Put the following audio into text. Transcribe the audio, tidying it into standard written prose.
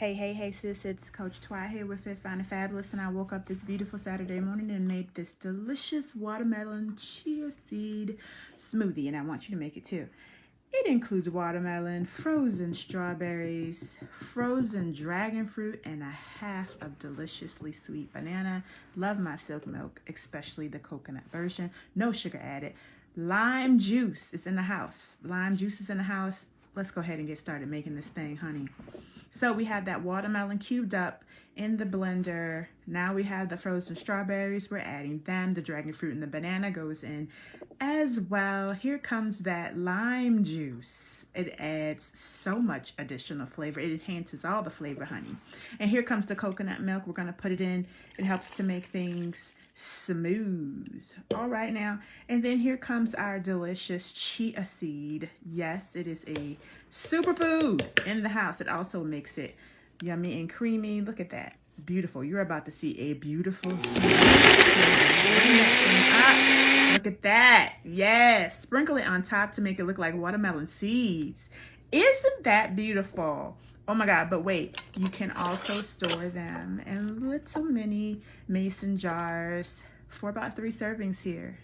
Hey, sis, it's Coach Twy here with Fit, Fine, and Fabulous, and I woke up this beautiful Saturday morning and made this delicious watermelon chia seed smoothie, and I want you to make it too. It includes watermelon, frozen strawberries, frozen dragon fruit, and a half of deliciously sweet banana. Love my silk milk, especially the coconut version. No sugar added. Lime juice is in the house. Lime juice is in the house. Let's go ahead and get started making this thing, honey. So we have that watermelon cubed up in the blender. Now we have the frozen strawberries. We're adding them. The dragon fruit and the banana goes in as well. Here comes that lime juice. It adds so much additional flavor. It enhances all the flavor, honey. And here comes the coconut milk. We're going to put it in. It helps to make things smooth. All right now. And then here comes our delicious chia seed. Yes, it is a superfood in the house. It also makes it yummy and creamy. Look at that. Beautiful. You're about to see a beautiful Look at that. Yes. Sprinkle it on top to make it look like watermelon seeds. Isn't that beautiful? Oh my God, but wait, you can also store them in little mini mason jars for about 3 servings here.